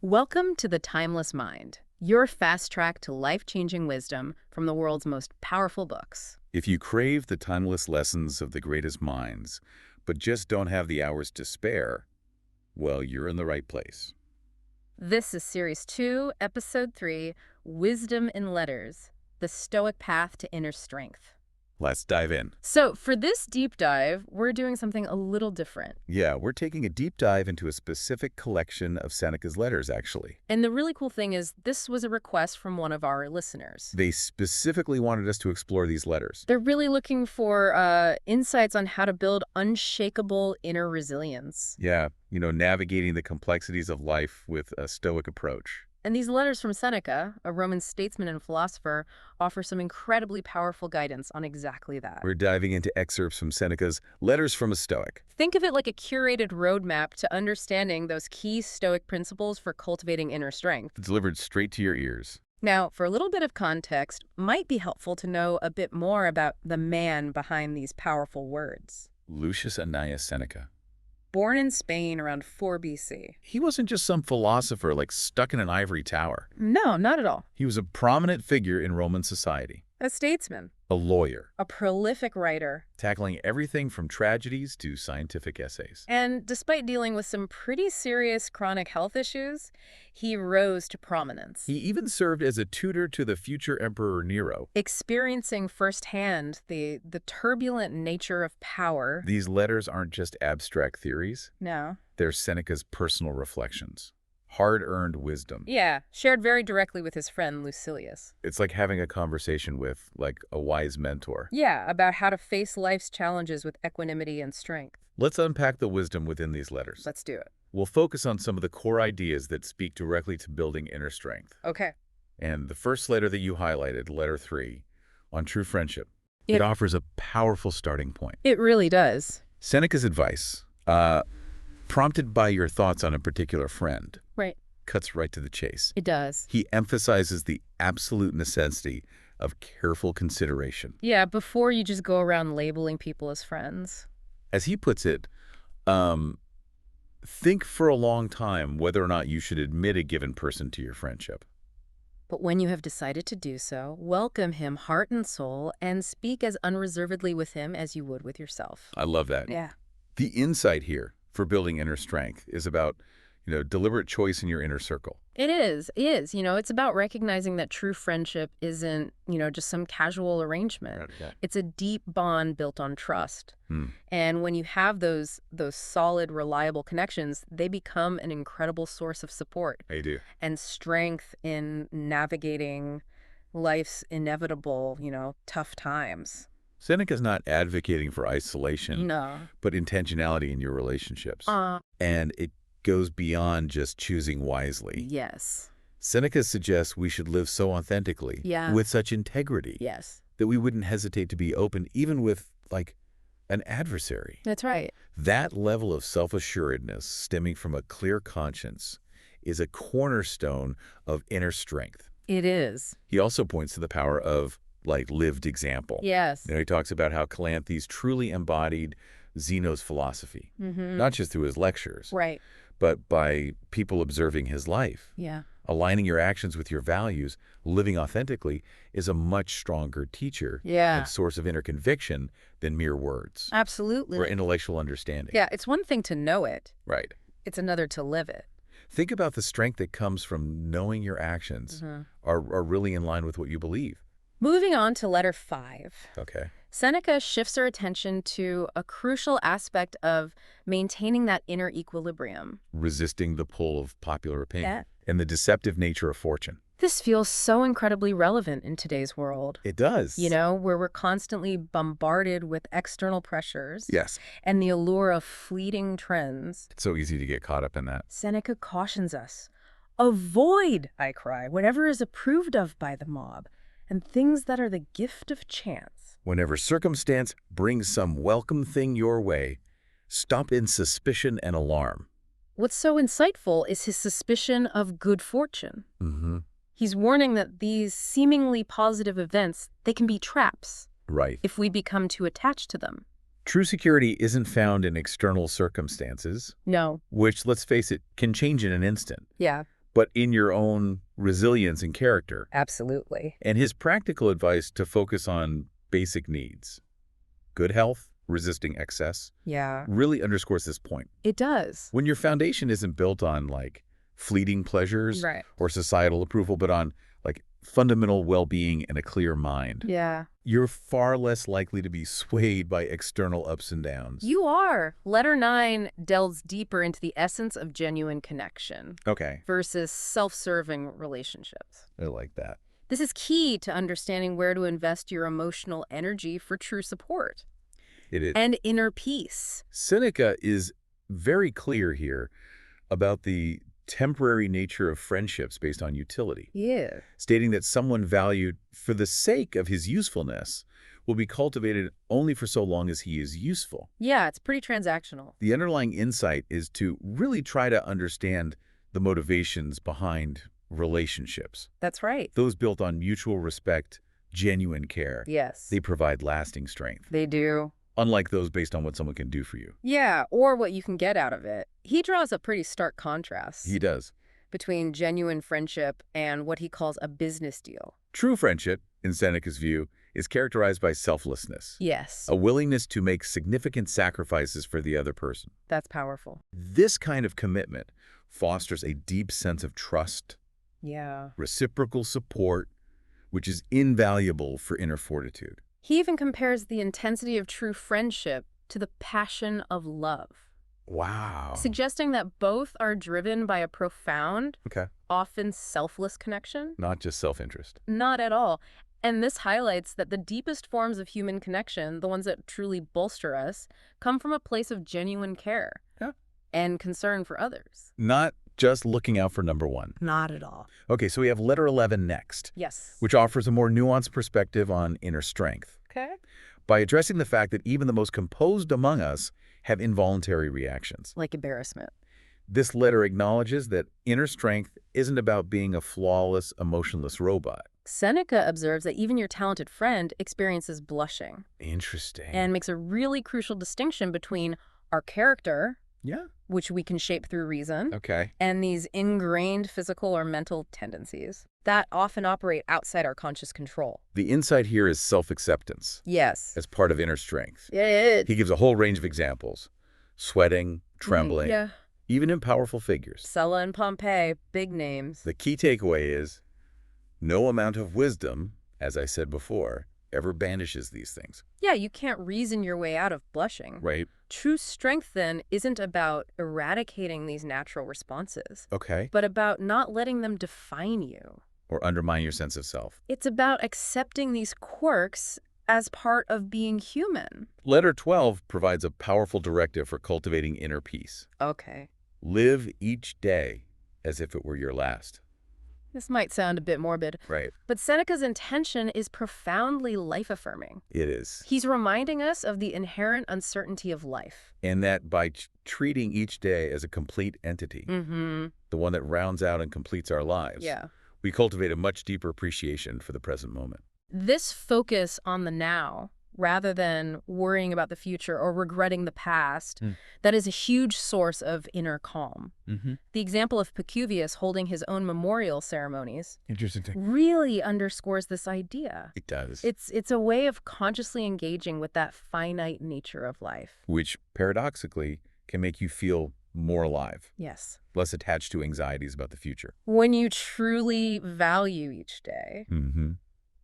Welcome to The Timeless Mind, your fast track to life-changing wisdom from the world's most powerful books. If you crave the timeless lessons of the greatest minds, but just don't have the hours to spare, well, you're in the right place. This is Series 2, Episode 3, Wisdom in Letters, The Stoic Path to Inner Strength. Let's dive in. So for this deep dive, we're doing something a little different. Yeah, we're taking a deep dive into a specific collection of Seneca's letters, actually. And the really cool thing is this was a request from one of our listeners. They specifically wanted us to explore these letters. They're really looking for insights on how to build unshakable inner resilience. Yeah, navigating the complexities of life with a Stoic approach. And these letters from Seneca, a Roman statesman and philosopher, offer some incredibly powerful guidance on exactly that. We're diving into excerpts from Seneca's Letters from a Stoic. Think of it like a curated roadmap to understanding those key Stoic principles for cultivating inner strength. Delivered straight to your ears. Now, for a little bit of context, might be helpful to know a bit more about the man behind these powerful words. Lucius Annaeus Seneca. Born in Spain around 4 BC. He wasn't just some philosopher stuck in an ivory tower. No, not at all. He was a prominent figure in Roman society. A statesman. A lawyer. A prolific writer. Tackling everything from tragedies to scientific essays. And despite dealing with some pretty serious chronic health issues, he rose to prominence. He even served as a tutor to the future Emperor Nero. Experiencing firsthand the turbulent nature of power. These letters aren't just abstract theories. No. They're Seneca's personal reflections. Hard-earned wisdom. Yeah, shared very directly with his friend Lucilius. It's like having a conversation with, a wise mentor. Yeah, about how to face life's challenges with equanimity and strength. Let's unpack the wisdom within these letters. Let's do it. We'll focus on some of the core ideas that speak directly to building inner strength. Okay. And the first letter that you highlighted, letter 3, on true friendship, it offers a powerful starting point. It really does. Seneca's advice, prompted by your thoughts on a particular friend, Right. cuts right to the chase. It does. He emphasizes the absolute necessity of careful consideration. Yeah, before you just go around labeling people as friends. As he puts it, think for a long time whether or not you should admit a given person to your friendship. But when you have decided to do so, welcome him heart and soul and speak as unreservedly with him as you would with yourself. I love that. Yeah. The insight here for building inner strength is about, deliberate choice in your inner circle. It is. It's about recognizing that true friendship isn't, just some casual arrangement. Okay. It's a deep bond built on trust. Hmm. And when you have those solid, reliable connections, they become an incredible source of support They do. and strength in navigating life's inevitable, tough times. Seneca's not advocating for isolation, No. but intentionality in your relationships. And it goes beyond just choosing wisely. Yes. Seneca suggests we should live so authentically, Yeah. with such integrity, Yes. that we wouldn't hesitate to be open even with, an adversary. That's right. That level of self-assuredness stemming from a clear conscience is a cornerstone of inner strength. It is. He also points to the power of, lived example. Yes. He talks about how Calanthes truly embodied Zeno's philosophy, not just through his lectures, Right. but by people observing his life. Yeah. Aligning your actions with your values, living authentically, is a much stronger teacher Yeah. and source of inner conviction than mere words Absolutely. or intellectual understanding. Yeah, it's one thing to know it. Right. It's another to live it. Think about the strength that comes from knowing your actions are really in line with what you believe. Moving on to letter 5. Okay. Seneca shifts our attention to a crucial aspect of maintaining that inner equilibrium. Resisting the pull of popular opinion Yeah. and the deceptive nature of fortune. This feels so incredibly relevant in today's world. It does. Where we're constantly bombarded with external pressures Yes. and the allure of fleeting trends. It's so easy to get caught up in that. Seneca cautions us, avoid, I cry, whatever is approved of by the mob, and things that are the gift of chance. Whenever circumstance brings some welcome thing your way, stop in suspicion and alarm. What's so insightful is his suspicion of good fortune. Mm-hmm. He's warning that these seemingly positive events, they can be traps Right. if we become too attached to them. True security isn't found in external circumstances, No. which, let's face it, can change in an instant. Yeah. but in your own resilience and character. Absolutely. And his practical advice to focus on basic needs, good health, resisting excess, Yeah. really underscores this point. It does. When your foundation isn't built on, like, fleeting pleasures Right. or societal approval, but on, like, fundamental well-being and a clear mind, Yeah. you're far less likely to be swayed by external ups and downs. You are. Letter 9 delves deeper into the essence of genuine connection Okay, versus self-serving relationships. I like that. This is key to understanding where to invest your emotional energy for true support It is. and inner peace. Seneca is very clear here about the temporary nature of friendships based on utility, Yeah. stating that someone valued for the sake of his usefulness will be cultivated only for so long as he is useful. Yeah, it's pretty transactional. The underlying insight is to really try to understand the motivations behind relationships. That's right. Those built on mutual respect, genuine care. Yes. They provide lasting strength, They do. unlike those based on what someone can do for you. Yeah, or what you can get out of it. He draws a pretty stark contrast He does. between genuine friendship and what he calls a business deal. True friendship, in Seneca's view, is characterized by selflessness, Yes, a willingness to make significant sacrifices for the other person. that's powerful. This kind of commitment fosters a deep sense of trust, Yeah. reciprocal support, which is invaluable for inner fortitude. He even compares the intensity of true friendship to the passion of love, Wow. suggesting that both are driven by a profound, Okay. often selfless connection. Not just self-interest. Not at all. And this highlights that the deepest forms of human connection, the ones that truly bolster us, come from a place of genuine care Yeah. and concern for others. Not just looking out for number one. Not at all. Okay, so we have letter 11 next, Yes. which offers a more nuanced perspective on inner strength. Okay. By addressing the fact that even the most composed among us have involuntary reactions. Like embarrassment. This letter acknowledges that inner strength isn't about being a flawless, emotionless robot. Seneca observes that even your talented friend experiences blushing Interesting. and makes a really crucial distinction between our character, yeah. which we can shape through reason, Okay. and these ingrained physical or mental tendencies that often operate outside our conscious control. The insight here is self-acceptance Yes. as part of inner strength. It. He gives a whole range of examples. Sweating, trembling, Yeah. even in powerful figures. Sulla and Pompey, big names. The key takeaway is no amount of wisdom, as I said before, ever banishes these things. Yeah, you can't reason your way out of blushing. Right? True strength, then, isn't about eradicating these natural responses, Okay. but about not letting them define you. Or undermine your sense of self. It's about accepting these quirks as part of being human. Letter 12 provides a powerful directive for cultivating inner peace. Okay. Live each day as if it were your last. This might sound a bit morbid, Right. but Seneca's intention is profoundly life-affirming. It is. He's reminding us of the inherent uncertainty of life. And that by treating each day as a complete entity, Mm-hmm. the one that rounds out and completes our lives, Yeah. we cultivate a much deeper appreciation for the present moment. This focus on the now, rather than worrying about the future or regretting the past, that is a huge source of inner calm. Mm-hmm. The example of Pacuvius holding his own memorial ceremonies Interesting thing. really underscores this idea. It does. It's a way of consciously engaging with that finite nature of life. Which, paradoxically, can make you feel more alive, Yes. less attached to anxieties about the future. When you truly value each day, Mm-hmm.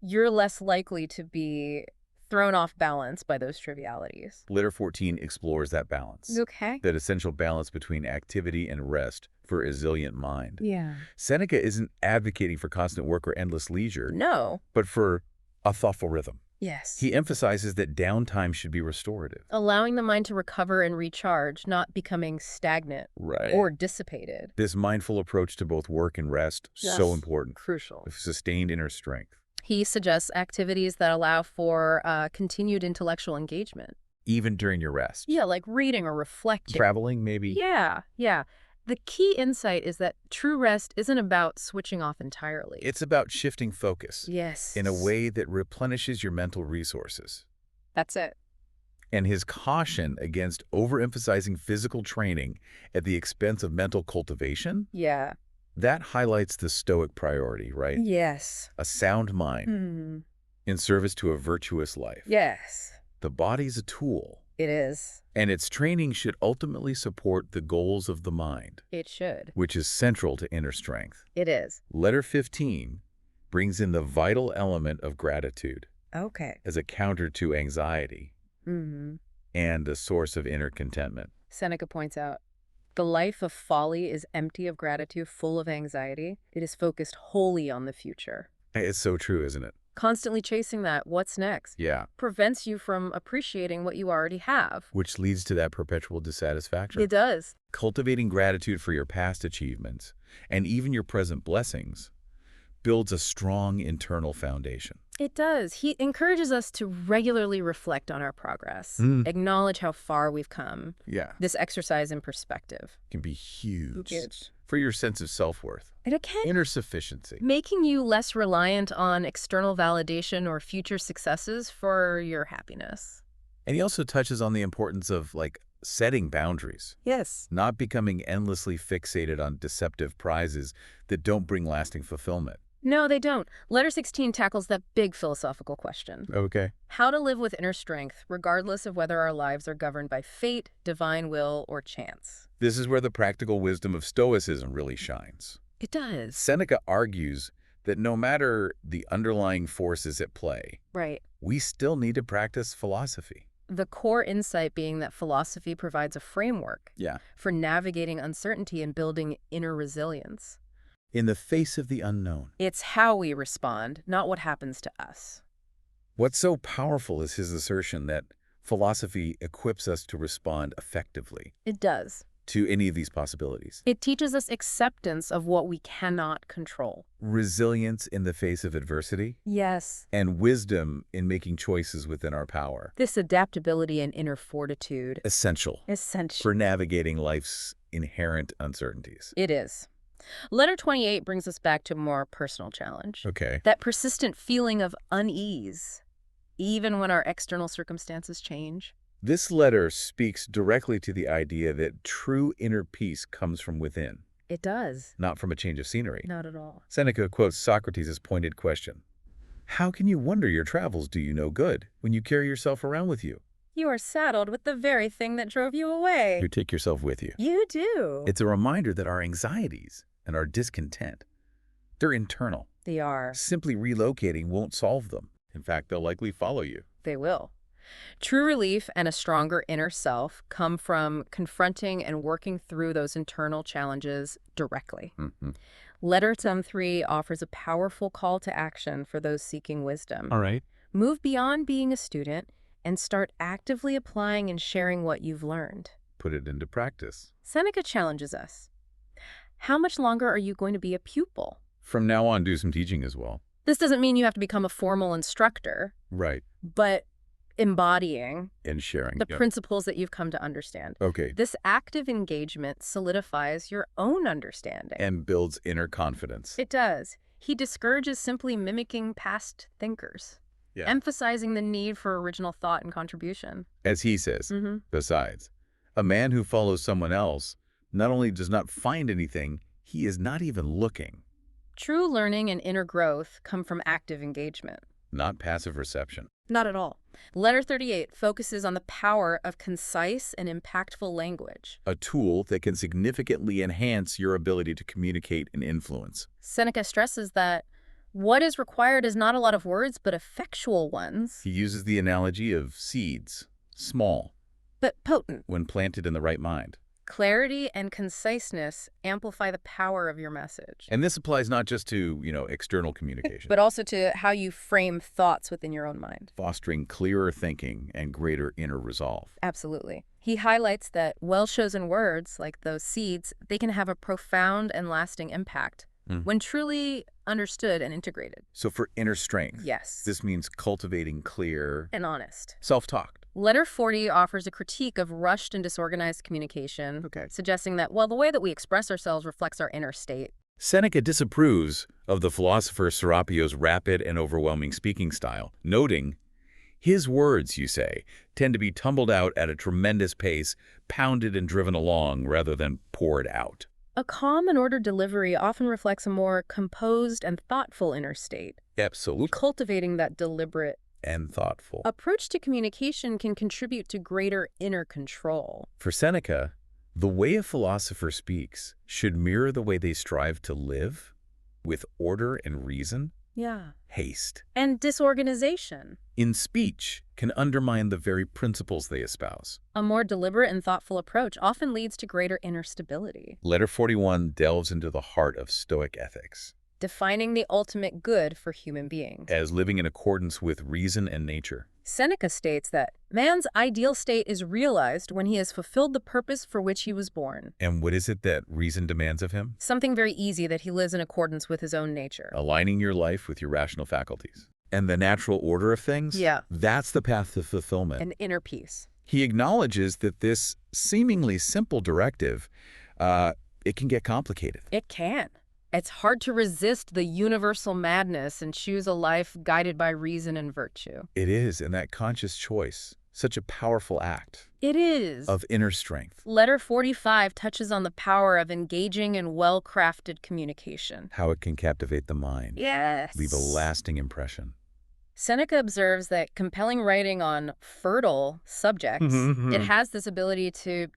you're less likely to be thrown off balance by those trivialities. Letter 14 explores that balance, Okay. that essential balance between activity and rest for a resilient mind. Yeah. Seneca isn't advocating for constant work or endless leisure, No. but for a thoughtful rhythm. Yes. He emphasizes that downtime should be restorative. Allowing the mind to recover and recharge, not becoming stagnant Right. or dissipated. This mindful approach to both work and rest, so Yes. important. Crucial. Sustained inner strength. He suggests activities that allow for continued intellectual engagement. Even during your rest. Yeah, like reading or reflecting. Traveling, maybe? Yeah. The key insight is that true rest isn't about switching off entirely. It's about shifting focus Yes. in a way that replenishes your mental resources. That's it. And his caution against overemphasizing physical training at the expense of mental cultivation, Yeah. That highlights the Stoic priority, right? Yes. A sound mind Hmm. in service to a virtuous life. Yes, The body's a tool, it is. and its training should ultimately support the goals of the mind, It should. which is central to inner strength. It is. Letter 15 brings in the vital element of gratitude Okay. as a counter to anxiety Hmm. and a source of inner contentment. Seneca points out, the life of folly is empty of gratitude, full of anxiety. It is focused wholly on the future. It's so true, isn't it? Constantly chasing that, what's next, Yeah. prevents you from appreciating what you already have. Which leads to that perpetual dissatisfaction. It does. Cultivating gratitude for your past achievements and even your present blessings builds a strong internal foundation. It does. He encourages us to regularly reflect on our progress, acknowledge how far we've come. Yeah. This exercise in perspective. Can be huge Huge. for your sense of self-worth, It can. inner sufficiency. Making you less reliant on external validation or future successes for your happiness. And he also touches on the importance of, setting boundaries, Yes. not becoming endlessly fixated on deceptive prizes that don't bring lasting fulfillment. No, they don't. Letter 16 tackles that big philosophical question. Okay. How to live with inner strength, regardless of whether our lives are governed by fate, divine will, or chance. This is where the practical wisdom of Stoicism really shines. It does. Seneca argues that no matter the underlying forces at play, Right. we still need to practice philosophy. The core insight being that philosophy provides a framework Yeah. for navigating uncertainty and building inner resilience. In the face of the unknown. It's how we respond, not what happens to us. What's so powerful is his assertion that philosophy equips us to respond effectively It does. to any of these possibilities. It teaches us acceptance of what we cannot control. Resilience in the face of adversity, Yes. and wisdom in making choices within our power. This adaptability and inner fortitude. Essential Essential. for navigating life's inherent uncertainties. It is. Letter 28 brings us back to a more personal challenge. Okay. That persistent feeling of unease, even when our external circumstances change. This letter speaks directly to the idea that true inner peace comes from within, It does. not from a change of scenery. Not at all. Seneca quotes Socrates' pointed question. How can you wonder your travels do you no good when you carry yourself around with you? You are saddled with the very thing that drove you away. You take yourself with you. You do. It's a reminder that our anxieties and our discontent, they're internal. They are. Simply relocating won't solve them. In fact, they'll likely follow you. They will. True relief and a stronger inner self come from confronting and working through those internal challenges directly. Letter 3 offers a powerful call to action for those seeking wisdom. All right. Move beyond being a student and start actively applying and sharing what you've learned. Put it into practice. Seneca challenges us. How much longer are you going to be a pupil? From now on, do some teaching as well. This doesn't mean you have to become a formal instructor, Right. but embodying And sharing. the Yep. principles that you've come to understand. Okay. This active engagement solidifies your own understanding. And builds inner confidence. It does. He discourages simply mimicking past thinkers, Yeah. emphasizing the need for original thought and contribution. As he says, besides, a man who follows someone else not only does not find anything, he is not even looking. True learning and inner growth come from active engagement. Not passive reception. Not at all. Letter 38 focuses on the power of concise and impactful language. A tool that can significantly enhance your ability to communicate and influence. Seneca stresses that what is required is not a lot of words, but effectual ones. He uses the analogy of seeds, small, But potent. when planted in the right mind. Clarity and conciseness amplify the power of your message. And this applies not just to, external communication, But also to how you frame thoughts within your own mind. fostering clearer thinking and greater inner resolve. Absolutely. He highlights that well-chosen words, like those seeds, they can have a profound and lasting impact when truly understood and integrated. So for inner strength, Yes. this means cultivating clear, And honest. self-talk. Letter 40 offers a critique of rushed and disorganized communication, suggesting that, the way that we express ourselves reflects our inner state. Seneca disapproves of the philosopher Serapio's rapid and overwhelming speaking style, noting, his words, you say, tend to be tumbled out at a tremendous pace, pounded and driven along rather than poured out. A calm and ordered delivery often reflects a more composed and thoughtful inner state. Absolutely. Cultivating that deliberate And thoughtful. approach to communication can contribute to greater inner control. For Seneca, the way a philosopher speaks should mirror the way they strive to live, with order and reason. Yeah. Haste And disorganization. in speech can undermine the very principles they espouse. A more deliberate and thoughtful approach often leads to greater inner stability. Letter 41 delves into the heart of Stoic ethics, Defining the ultimate good for human beings. as living in accordance with reason and nature. Seneca states that man's ideal state is realized when he has fulfilled the purpose for which he was born. And what is it that reason demands of him? Something very easy, that he lives in accordance with his own nature. Aligning your life with your rational faculties. And the natural order of things? Yeah. That's the path to fulfillment. An inner peace. He acknowledges that this seemingly simple directive, it can get complicated. It can. It's hard to resist the universal madness and choose a life guided by reason and virtue. It is, and that conscious choice, such a powerful act It is. of inner strength. Letter 45 touches on the power of engaging in well-crafted communication. How it can captivate the mind, Yes. leave a lasting impression. Seneca observes that compelling writing on fertile subjects, it has this ability to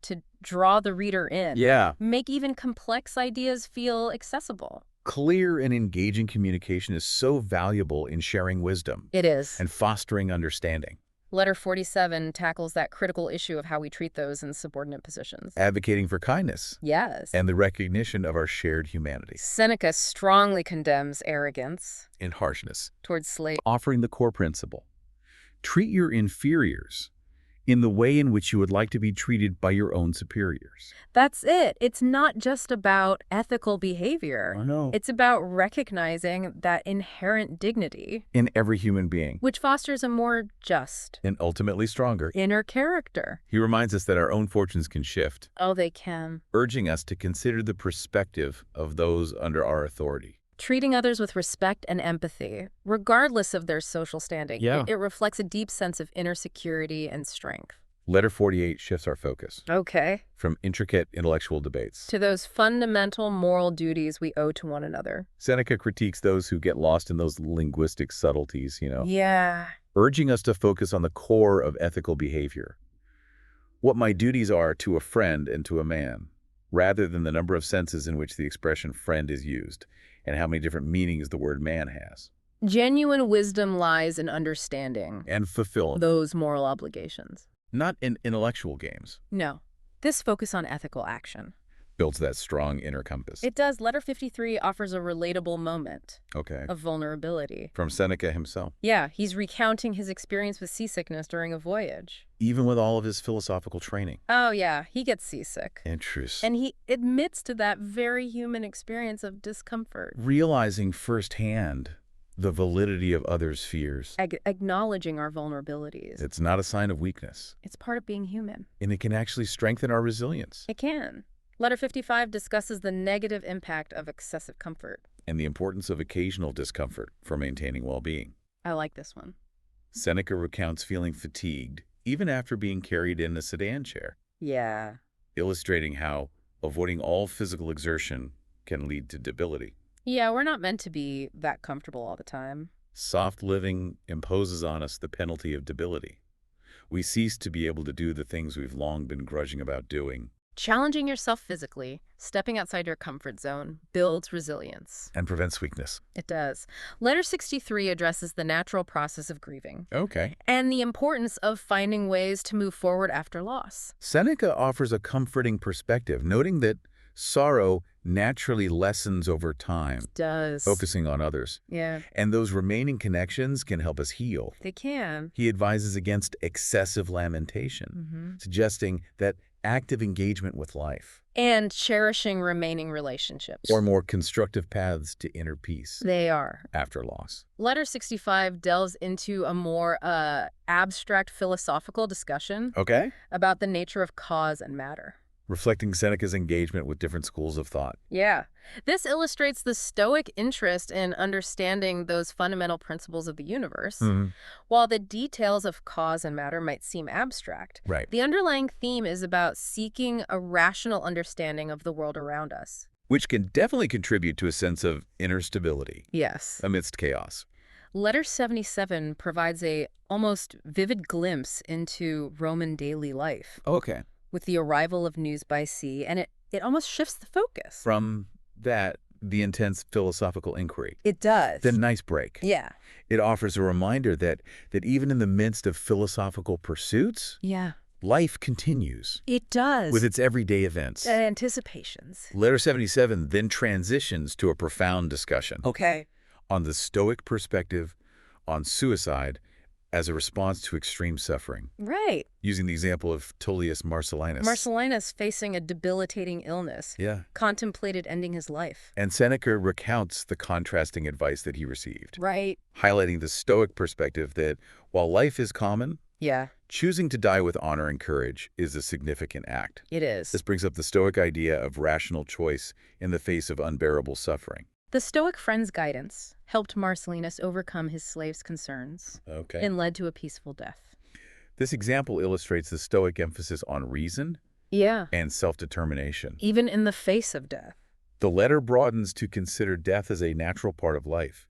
draw the reader in. Yeah. Make even complex ideas feel accessible. Clear and engaging communication is so valuable in sharing wisdom It is. and fostering understanding. Letter 47 tackles that critical issue of how we treat those in subordinate positions. Advocating for kindness Yes. and the recognition of our shared humanity Seneca strongly condemns arrogance and harshness, towards slaves. offering the core principle. Treat your inferiors in the way in which you would like to be treated by your own superiors. That's it. It's not just about ethical behavior. I know. It's about recognizing that inherent dignity, In every human being, which fosters a more just and ultimately stronger. inner character. He reminds us that our own fortunes can shift, Oh, they can. urging us to consider the perspective of those under our authority. Treating others with respect and empathy, regardless of their social standing. Yeah. It reflects a deep sense of inner security and strength. Letter 48 shifts our focus Okay. from intricate intellectual debates. To those fundamental moral duties we owe to one another. Seneca critiques those who get lost in those linguistic subtleties, Yeah. urging us to focus on the core of ethical behavior. What my duties are to a friend and to a man, rather than the number of senses in which the expression friend is used, and how many different meanings the word man has. Genuine wisdom lies in understanding And fulfill, those moral obligations. not in intellectual games, No. This focus on ethical action. builds that strong inner compass. It does. Letter 53 offers a relatable moment Okay. of vulnerability. From Seneca himself. Yeah, he's recounting his experience with seasickness during a voyage. Even with all of his philosophical training. Oh, yeah, he gets seasick. Interesting. And he admits to that very human experience of discomfort. Realizing firsthand the validity of others' fears. Acknowledging our vulnerabilities. It's not a sign of weakness, It's part of being human. and it can actually strengthen our resilience It can. Letter 55 discusses the negative impact of excessive comfort. and the importance of occasional discomfort for maintaining well-being. I like this one. Seneca recounts feeling fatigued even after being carried in a sedan chair, Yeah. illustrating how avoiding all physical exertion can lead to debility. Yeah, we're not meant to be that comfortable all the time. Soft living imposes on us the penalty of debility. We cease to be able to do the things we've long been grudging about doing. Challenging yourself physically, stepping outside your comfort zone, builds resilience. And prevents weakness. It does. Letter 63 addresses the natural process of grieving Okay. and the importance of finding ways to move forward after loss. Seneca offers a comforting perspective, noting that sorrow naturally lessens over time, It does. focusing on others. Yeah, And those remaining connections can help us heal. they can. He advises against excessive lamentation, suggesting that active engagement with life And cherishing remaining relationships. or more constructive paths to inner peace They are. after loss. Letter 65 delves into a more abstract philosophical discussion Okay. about the nature of cause and matter. Reflecting Seneca's engagement with different schools of thought. Yeah. This illustrates the Stoic interest in understanding those fundamental principles of the universe. While the details of cause and matter might seem abstract, Right. the underlying theme is about seeking a rational understanding of the world around us. which can definitely contribute to a sense of inner stability Yes. amidst chaos. Letter 77 provides a almost vivid glimpse into Roman daily life Okay. with the arrival of news by sea, and it almost shifts the focus. From that, the intense philosophical inquiry. It does. Then nice break. Yeah. It offers a reminder that even in the midst of philosophical pursuits, Yeah. life continues It does. with its everyday events. Anticipations. Letter 77 then transitions to a profound discussion Okay. on the Stoic perspective on suicide as a response to extreme suffering, Right. using the example of Tullius Marcellinus. Marcellinus, facing a debilitating illness, Yeah. contemplated ending his life. And Seneca recounts the contrasting advice that he received, Right. highlighting the Stoic perspective that while life is common, Yeah, choosing to die with honor and courage is a significant act. it is. This brings up the Stoic idea of rational choice in the face of unbearable suffering. The Stoic friend's guidance helped Marcellinus overcome his slave's concerns Okay. and led to a peaceful death. This example illustrates the Stoic emphasis on reason Yeah. and self-determination. Even in the face of death. The letter broadens to consider death as a natural part of life,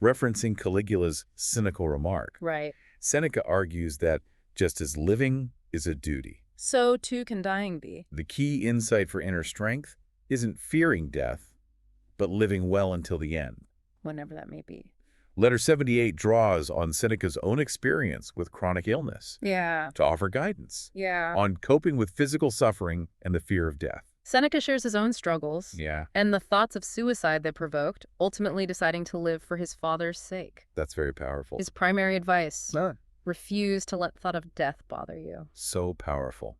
referencing Caligula's cynical remark. Right. Seneca argues that just as living is a duty, So too can dying be. the key insight for inner strength isn't fearing death, but living well until the end. Whenever that may be. Letter 78 draws on Seneca's own experience with chronic illness Yeah. to offer guidance Yeah. on coping with physical suffering and the fear of death. Seneca shares his own struggles Yeah, and the thoughts of suicide that provoked, ultimately deciding to live for his father's sake. that's very powerful. His primary advice: Ah, refuse to let thought of death bother you. so powerful.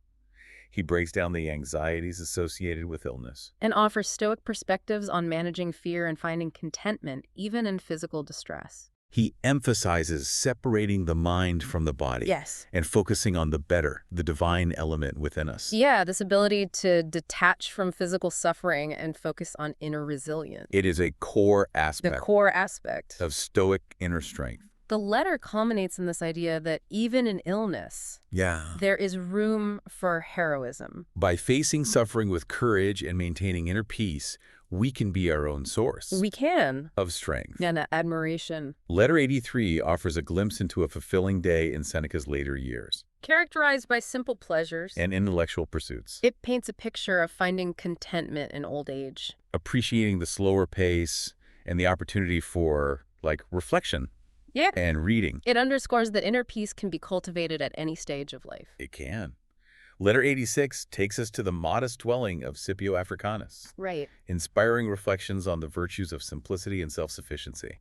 He breaks down the anxieties associated with illness. And offers Stoic perspectives on managing fear and finding contentment, even in physical distress. He emphasizes separating the mind from the body Yes. and focusing on the better, the divine element within us. Yeah, this ability to detach from physical suffering and focus on inner resilience. It is a core The aspect core aspect. of Stoic inner strength. The letter culminates in this idea that even in illness, Yeah. there is room for heroism. By facing suffering with courage and maintaining inner peace, we can be our own source We can. of strength. And admiration. Letter 83 offers a glimpse into a fulfilling day in Seneca's later years Characterized by simple pleasures, and intellectual pursuits, it paints a picture of finding contentment in old age. appreciating the slower pace and the opportunity for, reflection Yeah. and reading. It underscores that inner peace can be cultivated at any stage of life. It can. Letter 86 takes us to the modest dwelling of Scipio Africanus, Right. inspiring reflections on the virtues of simplicity and self-sufficiency.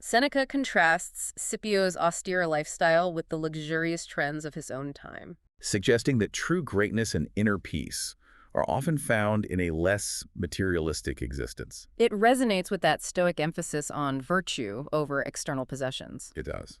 Seneca contrasts Scipio's austere lifestyle with the luxurious trends of his own time. Suggesting that true greatness and inner peace are often found in a less materialistic existence. It resonates with that Stoic emphasis on virtue over external possessions. It does.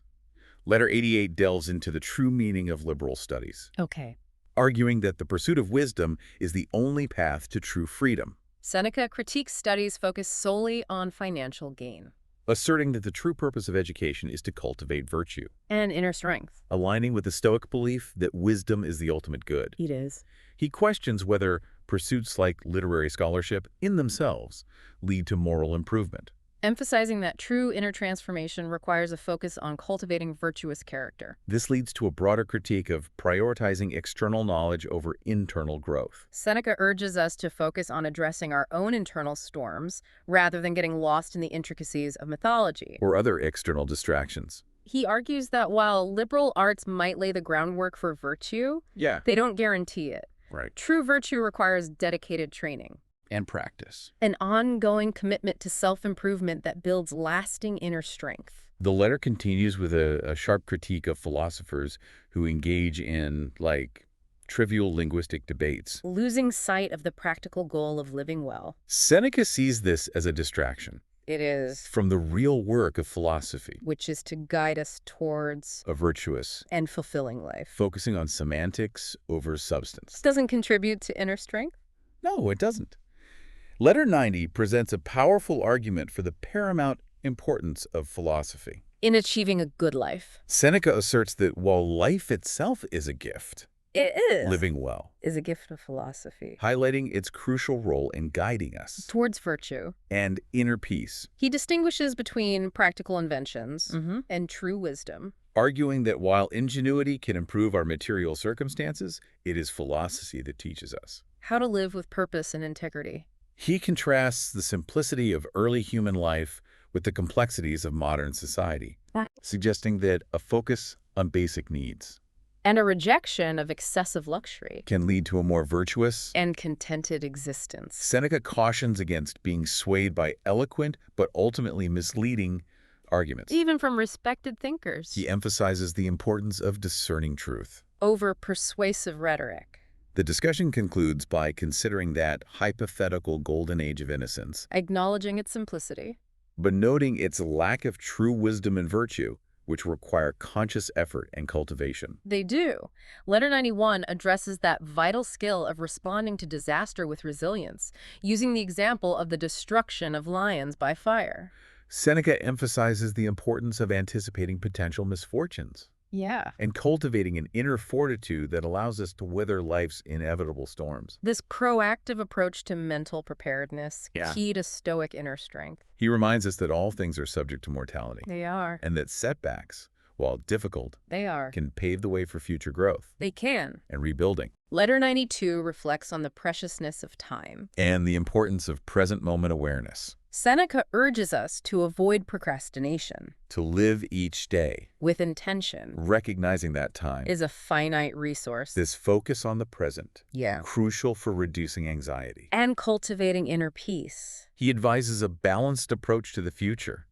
Letter 88 delves into the true meaning of liberal studies, Okay. arguing that the pursuit of wisdom is the only path to true freedom, Seneca critiques studies focused solely on financial gain asserting that the true purpose of education is to cultivate virtue, and inner strength. aligning with the Stoic belief that wisdom is the ultimate good. It is. He questions whether pursuits like literary scholarship in themselves lead to moral improvement. Emphasizing that true inner transformation requires a focus on cultivating virtuous character. This leads to a broader critique of prioritizing external knowledge over internal growth. Seneca urges us to focus on addressing our own internal storms rather than getting lost in the intricacies of mythology. Or other external distractions. He argues that while liberal arts might lay the groundwork for virtue, Yeah. they don't guarantee it. Right. True virtue requires dedicated training, And practice. an ongoing commitment to self-improvement that builds lasting inner strength. The letter continues with a sharp critique of philosophers who engage in, trivial linguistic debates. Losing sight of the practical goal of living well. Seneca sees this as a distraction It is. from the real work of philosophy, Which is to guide us towards a virtuous, and fulfilling life. focusing on semantics over substance. This doesn't contribute to inner strength. No, it doesn't. Letter 90 presents a powerful argument for the paramount importance of philosophy. In achieving a good life. Seneca asserts that while life itself is a gift, It living well, is a gift of philosophy highlighting its crucial role in guiding us, towards virtue. and inner peace, He distinguishes between practical inventions and true wisdom. arguing that while ingenuity can improve our material circumstances, it is philosophy that teaches us. How to live with purpose and integrity. He contrasts the simplicity of early human life with the complexities of modern society, suggesting that a focus on basic needs And a rejection of excessive luxury can lead to a more virtuous. and contented existence. Seneca cautions against being swayed by eloquent but ultimately misleading arguments. Even from respected thinkers. He emphasizes the importance of discerning truth. Over persuasive rhetoric. The discussion concludes by considering that hypothetical golden age of innocence, Acknowledging its simplicity. but noting its lack of true wisdom and virtue, which require conscious effort and cultivation. They do. Letter 91 addresses that vital skill of responding to disaster with resilience, using the example of the destruction of lions by fire. Seneca emphasizes the importance of anticipating potential misfortunes Yeah. and cultivating an inner fortitude that allows us to weather life's inevitable storms. This proactive approach to mental preparedness, Yeah. key to Stoic inner strength. He reminds us that all things are subject to mortality, They are. and that setbacks, while difficult, They are. can pave the way for future growth They can. and rebuilding, Letter 92 reflects on the preciousness of time. and the importance of present moment awareness. Seneca urges us to avoid procrastination. To live each day, With intention recognizing that time, is a finite resource. this focus on the present, Yeah. crucial for reducing anxiety. And cultivating inner peace. He advises a balanced approach to the future,